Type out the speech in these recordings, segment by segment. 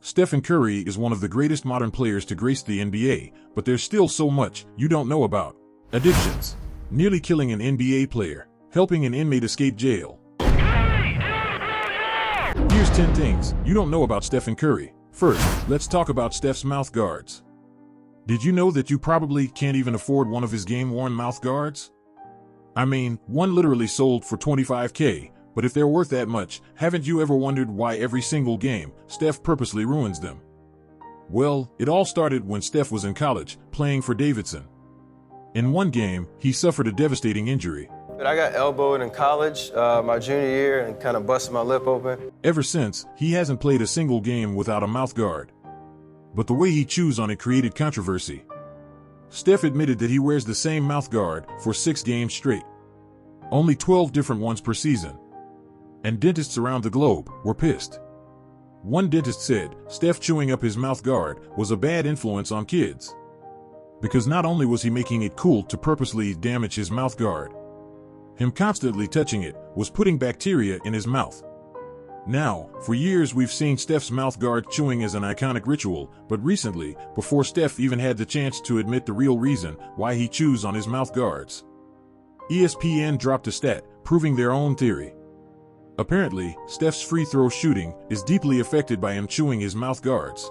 Stephen Curry is one of the greatest modern players to grace the NBA, but there's still so much you don't know about. Addictions. Nearly killing an NBA player. Helping an inmate escape jail. Here's 10 things you don't know about Stephen Curry. First, let's talk about Steph's mouth guards. Did you know that you probably can't even afford one of his game-worn mouth guards? I mean, one literally sold for $25K, but if they're worth that much, haven't you ever wondered why every single game, Steph purposely ruins them? Well, it all started when Steph was in college, playing for Davidson. In one game, he suffered a devastating injury. I got elbowed in college my junior year and kind of busted my lip open. Ever since, he hasn't played a single game without a mouth guard. But the way he chews on it created controversy. Steph admitted that he wears the same mouth guard for 6 games straight. Only 12 different ones per season. And dentists around the globe were pissed. One dentist said Steph chewing up his mouth guard was a bad influence on kids. Because not only was he making it cool to purposely damage his mouth guard, him constantly touching it was putting bacteria in his mouth. Now, for years we've seen Steph's mouth guard chewing as an iconic ritual, but recently, before Steph even had the chance to admit the real reason why he chews on his mouth guards, ESPN dropped a stat proving their own theory. Apparently, Steph's free throw shooting is deeply affected by him chewing his mouth guards.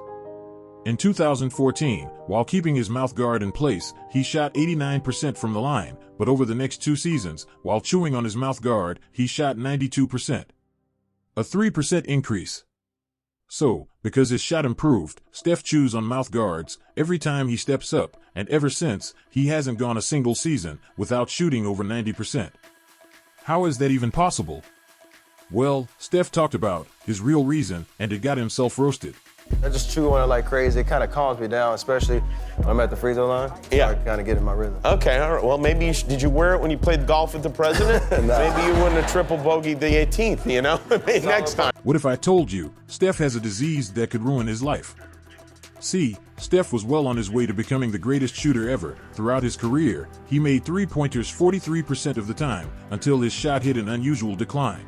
In 2014, while keeping his mouth guard in place, he shot 89% from the line, but over the next 2 seasons, while chewing on his mouth guard, he shot 92%. A 3% increase. So, because his shot improved, Steph chews on mouth guards every time he steps up, and ever since, he hasn't gone a single season without shooting over 90%. How is that even possible? Well, Steph talked about his real reason, and it got himself roasted. I just chew on it like crazy. It kind of calms me down, especially when I'm at the free throw line. Yeah. I kind of get in my rhythm. Okay, all right. Well, maybe did you wear it when you played golf with the president? No. Maybe you wouldn't have triple bogeyed the 18th, you know? Maybe next time. What if I told you Steph has a disease that could ruin his life? See, Steph was well on his way to becoming the greatest shooter ever. Throughout his career, he made three-pointers 43% of the time, until his shot hit an unusual decline.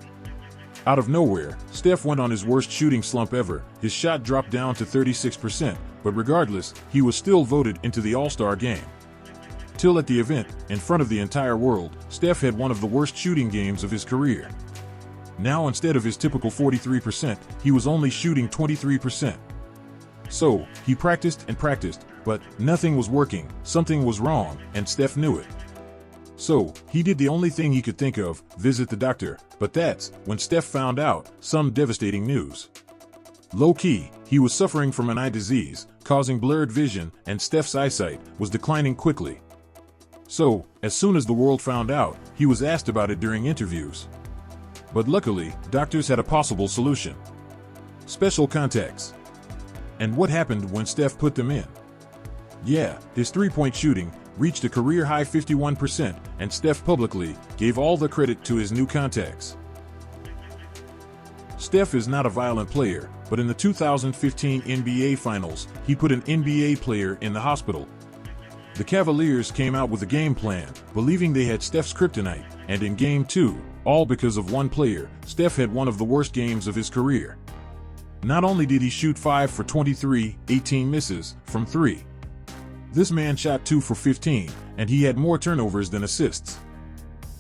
Out of nowhere, Steph went on his worst shooting slump ever. His shot dropped down to 36%, but regardless, he was still voted into the All-Star game. Till at the event, in front of the entire world, Steph had one of the worst shooting games of his career. Now instead of his typical 43%, he was only shooting 23%. So, he practiced and practiced, but nothing was working, something was wrong, and Steph knew it. So, he did the only thing he could think of, visit the doctor, but that's when Steph found out some devastating news. Low-key, he was suffering from an eye disease, causing blurred vision, and Steph's eyesight was declining quickly. So, as soon as the world found out, he was asked about it during interviews. But luckily, doctors had a possible solution. Special contacts. And what happened when Steph put them in? Yeah, his three-point shooting reached a career-high 51%, and Steph publicly gave all the credit to his new contacts. Steph is not a violent player, but in the 2015 NBA Finals, he put an NBA player in the hospital. The Cavaliers came out with a game plan, believing they had Steph's kryptonite, and in Game 2, all because of one player, Steph had one of the worst games of his career. Not only did he shoot 5 for 23, 18 misses from 3. This man shot 2 for 15, and he had more turnovers than assists.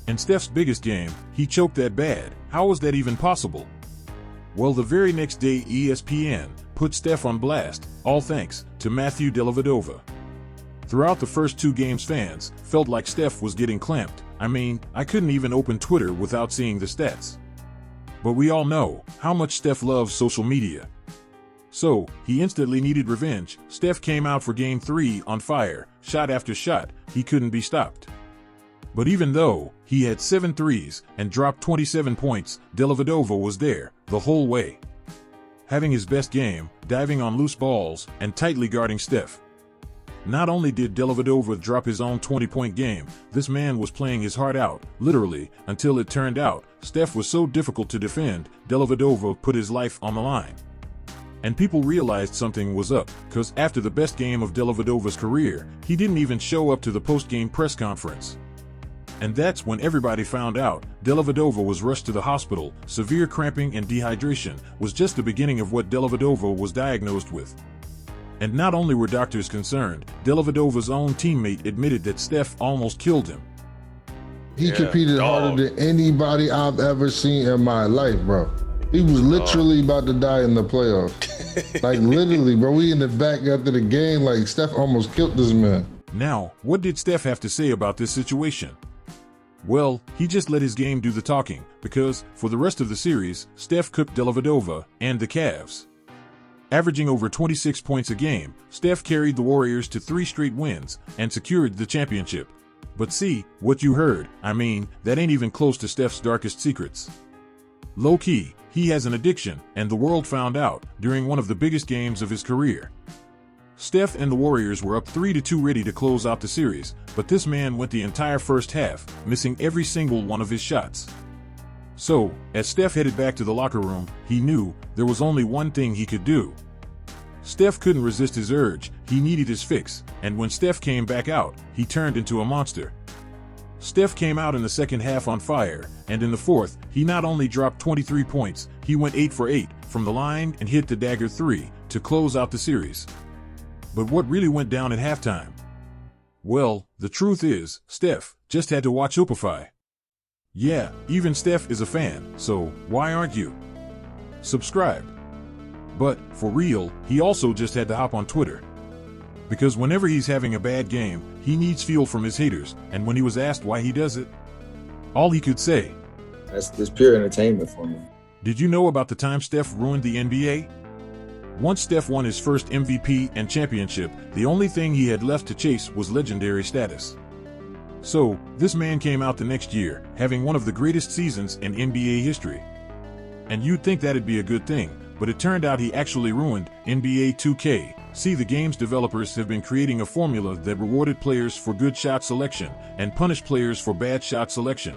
In Steph's biggest game, he choked that bad. How was that even possible? Well, the very next day ESPN put Steph on blast, all thanks to Matthew Dellavedova. Throughout the first 2 games, fans felt like Steph was getting clamped. I mean, I couldn't even open Twitter without seeing the stats. But we all know how much Steph loves social media. So, he instantly needed revenge. Steph came out for Game 3 on fire, shot after shot, he couldn't be stopped. But even though he had 7 threes and dropped 27 points, Dellavedova was there the whole way. Having his best game, diving on loose balls, and tightly guarding Steph. Not only did Dellavedova drop his own 20-point game, this man was playing his heart out, literally, until it turned out Steph was so difficult to defend, Dellavedova put his life on the line. And people realized something was up, because after the best game of Dellavedova's career, he didn't even show up to the post-game press conference. And that's when everybody found out Dellavedova was rushed to the hospital. Severe cramping and dehydration was just the beginning of what Dellavedova was diagnosed with. And not only were doctors concerned, Dellavedova's own teammate admitted that Steph almost killed him. He competed harder than anybody I've ever seen in my life, bro. He was literally about to die in the playoffs. Like, literally, bro. We in the back after the game, like, Steph almost killed this man. Now, what did Steph have to say about this situation? Well, he just let his game do the talking, because, for the rest of the series, Steph cooked Dellavedova and the Cavs. Averaging over 26 points a game, Steph carried the Warriors to 3 straight wins and secured the championship. But see, what you heard, I mean, that ain't even close to Steph's darkest secrets. Low-key, he has an addiction, and the world found out during one of the biggest games of his career. Steph and the Warriors were up 3-2 ready to close out the series, but this man went the entire first half, missing every single one of his shots. So, as Steph headed back to the locker room, he knew there was only one thing he could do. Steph couldn't resist his urge, he needed his fix, and when Steph came back out, he turned into a monster. Steph came out in the second half on fire, and in the fourth, he not only dropped 23 points, he went 8 for 8 from the line and hit the dagger 3 to close out the series. But what really went down at halftime? Well, the truth is, Steph just had to watch Hoopify. Yeah, even Steph is a fan, so why aren't you? Subscribe. But, for real, he also just had to hop on Twitter. Because whenever he's having a bad game, he needs fuel from his haters, and when he was asked why he does it, all he could say, That's pure entertainment for me. Did you know about the time Steph ruined the NBA? Once Steph won his first MVP and championship, the only thing he had left to chase was legendary status. So, this man came out the next year, having one of the greatest seasons in NBA history. And you'd think that'd be a good thing, but it turned out he actually ruined NBA 2K. See, the game's developers have been creating a formula that rewarded players for good shot selection and punished players for bad shot selection.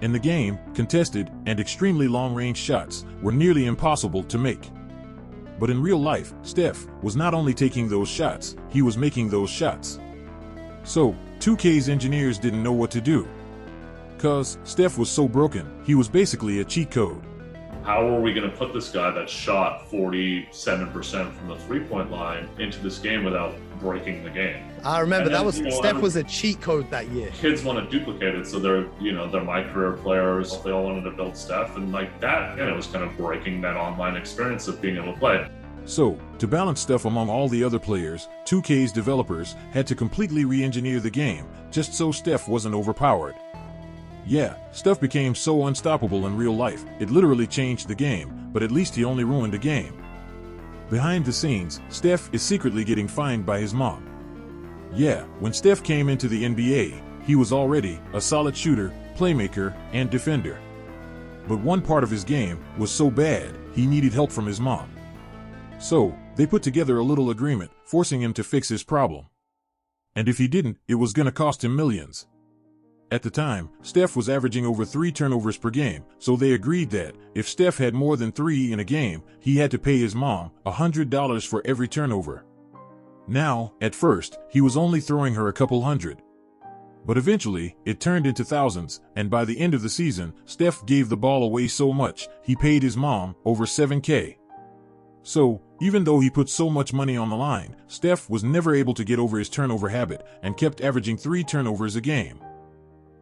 In the game, contested and extremely long-range shots were nearly impossible to make. But in real life, Steph was not only taking those shots, he was making those shots. So, 2K's engineers didn't know what to do. 'Cause Steph was so broken, he was basically a cheat code. How are we going to put this guy that shot 47% from the three-point line into this game without breaking the game? I remember And then, Steph was a cheat code that year. Kids want to duplicate it, so they're my career players. They all wanted to build Steph, and like that, it was kind of breaking that online experience of being able to play. So, to balance stuff among all the other players, 2K's developers had to completely re-engineer the game, just so Steph wasn't overpowered. Yeah, Steph became so unstoppable in real life, it literally changed the game, but at least he only ruined a game. Behind the scenes, Steph is secretly getting fined by his mom. Yeah, when Steph came into the NBA, he was already a solid shooter, playmaker, and defender. But one part of his game was so bad, he needed help from his mom. So, they put together a little agreement, forcing him to fix his problem. And if he didn't, it was gonna cost him millions. At the time, Steph was averaging over 3 turnovers per game, so they agreed that, if Steph had more than 3 in a game, he had to pay his mom $100 for every turnover. Now, at first, he was only throwing her a couple hundred. But eventually, it turned into thousands, and by the end of the season, Steph gave the ball away so much, he paid his mom over $7K. So, even though he put so much money on the line, Steph was never able to get over his turnover habit and kept averaging 3 turnovers a game.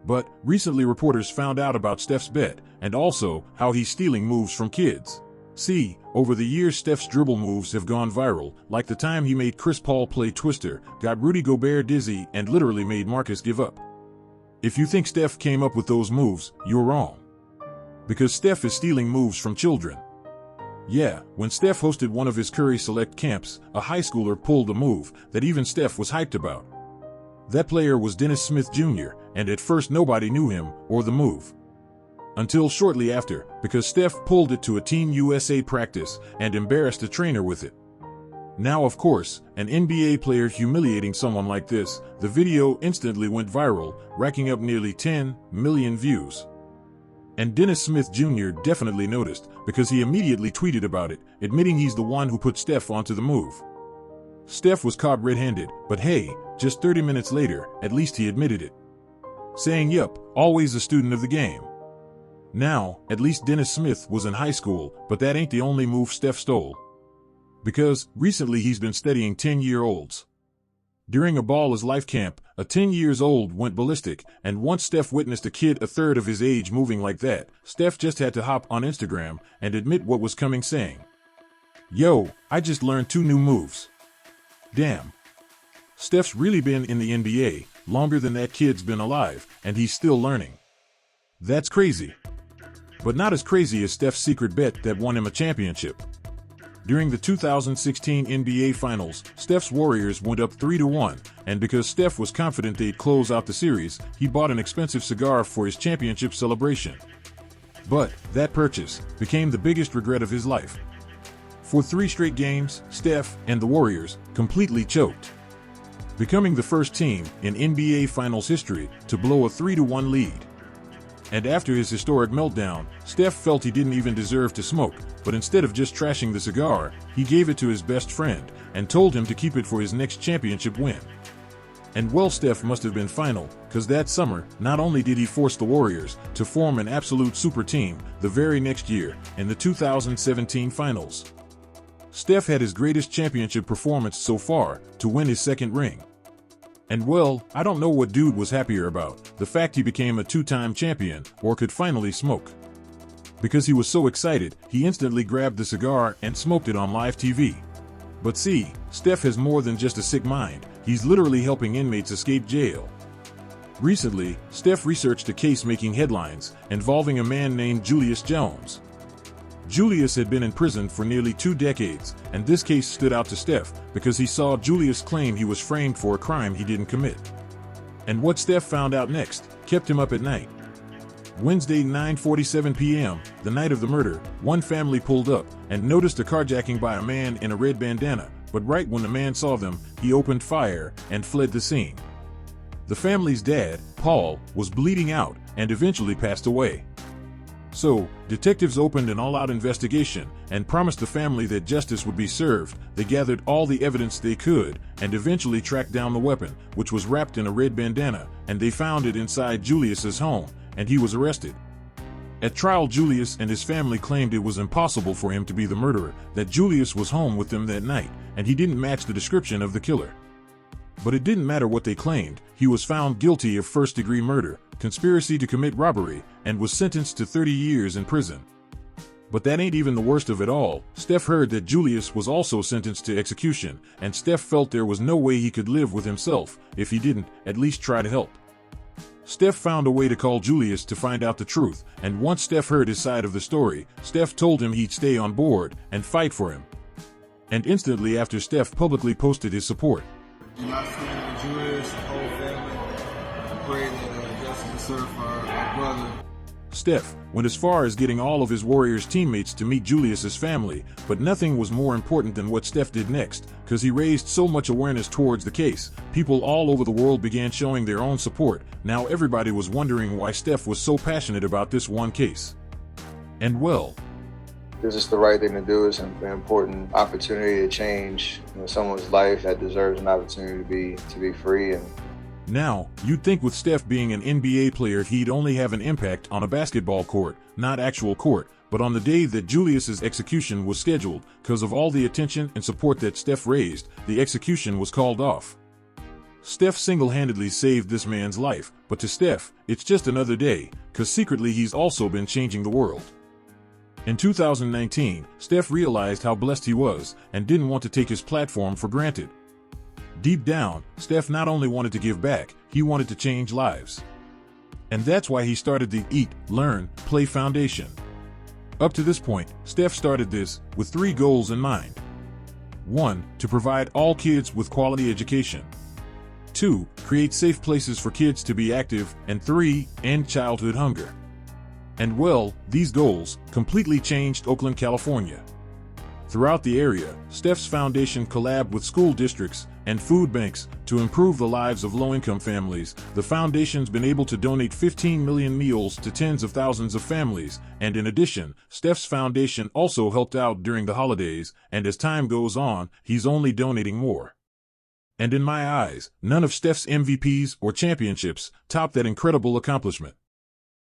But recently reporters found out about Steph's bet and also how he's stealing moves from kids. See, over the years Steph's dribble moves have gone viral, like the time he made Chris Paul play Twister, got Rudy Gobert dizzy, and literally made Marcus give up. If you think Steph came up with those moves, you're wrong. Because Steph is stealing moves from children. Yeah, when Steph hosted one of his Curry Select camps, a high schooler pulled a move that even Steph was hyped about. That player was Dennis Smith Jr., and at first nobody knew him or the move. Until shortly after, because Steph pulled it to a Team USA practice and embarrassed a trainer with it. Now, of course, an NBA player humiliating someone like this, the video instantly went viral, racking up nearly 10 million views. And Dennis Smith Jr. definitely noticed, because he immediately tweeted about it, admitting he's the one who put Steph onto the move. Steph was caught red-handed, but hey, just 30 minutes later, at least he admitted it. saying, "Yup, always a student of the game." Now, at least Dennis Smith was in high school, but that ain't the only move Steph stole. Because, recently he's been studying 10-year-olds. During a Ball is Life camp, a 10-years-old went ballistic, and once Steph witnessed a kid a third of his age moving like that, Steph just had to hop on Instagram and admit what was coming, saying, "Yo, I just learned 2 new moves. Damn. Steph's really been in the NBA longer than that kid's been alive, and he's still learning. That's crazy." But not as crazy as Steph's secret bet that won him a championship. During the 2016 NBA Finals, Steph's Warriors went up 3-1, and because Steph was confident they'd close out the series, he bought an expensive cigar for his championship celebration. But that purchase became the biggest regret of his life. For 3 straight games, Steph and the Warriors completely choked, becoming the first team in NBA Finals history to blow a 3-1 lead. And after his historic meltdown, Steph felt he didn't even deserve to smoke, but instead of just trashing the cigar, he gave it to his best friend and told him to keep it for his next championship win. And well, Steph must have been final, because that summer, not only did he force the Warriors to form an absolute super team the very next year in the 2017 Finals. Steph had his greatest championship performance so far to win his 2nd ring. And well, I don't know what dude was happier about, the fact he became a 2-time champion or could finally smoke. Because he was so excited, he instantly grabbed the cigar and smoked it on live TV. But see, Steph has more than just a sick mind, he's literally helping inmates escape jail. Recently, Steph researched a case making headlines involving a man named Julius Jones. Julius had been in prison for nearly 2 decades, and this case stood out to Steph because he saw Julius claim he was framed for a crime he didn't commit. And what Steph found out next kept him up at night. Wednesday, 9:47 p.m., the night of the murder, one family pulled up and noticed a carjacking by a man in a red bandana, but right when the man saw them, he opened fire and fled the scene. The family's dad, Paul, was bleeding out and eventually passed away. So, detectives opened an all-out investigation and promised the family that justice would be served. They gathered all the evidence they could and eventually tracked down the weapon, which was wrapped in a red bandana, and they found it inside Julius's home, and he was arrested. At trial, Julius and his family claimed it was impossible for him to be the murderer, that Julius was home with them that night, and he didn't match the description of the killer. But it didn't matter what they claimed, he was found guilty of first-degree murder, conspiracy to commit robbery, and was sentenced to 30 years in prison. But that ain't even the worst of it all. Steph heard that Julius was also sentenced to execution, and Steph felt there was no way he could live with himself if he didn't at least try to help. Steph found a way to call Julius to find out the truth, and once Steph heard his side of the story, Steph told him he'd stay on board and fight for him. And instantly after, Steph publicly posted his support. My friend Julius, the whole family, I pray that justice is served for our brother. Steph went as far as getting all of his Warriors teammates to meet Julius's family, but nothing was more important than what Steph did next, because he raised so much awareness towards the case. People all over the world began showing their own support. Now everybody was wondering why Steph was so passionate about this one case. And well, This is the right thing to do. It's an important opportunity to change someone's life that deserves an opportunity to be free. And now, you'd think with Steph being an NBA player he'd only have an impact on a basketball court, not actual court, but on the day that Julius's execution was scheduled, because of all the attention and support that Steph raised, the execution was called off. Steph single-handedly saved this man's life, but to Steph, it's just another day, because secretly he's also been changing the world. In 2019, Steph realized how blessed he was and didn't want to take his platform for granted. Deep down, Steph not only wanted to give back, he wanted to change lives. And that's why he started the Eat, Learn, Play Foundation. Up to this point, Steph started this with 3 goals in mind. 1. To provide all kids with quality education. 2. Create safe places for kids to be active. And 3. End childhood hunger. And well, these goals completely changed Oakland, California. Throughout the area, Steph's foundation collabed with school districts and food banks to improve the lives of low-income families. The foundation's been able to donate 15 million meals to tens of thousands of families, and in addition, Steph's foundation also helped out during the holidays, and as time goes on, he's only donating more. And in my eyes, none of Steph's MVPs or championships top that incredible accomplishment.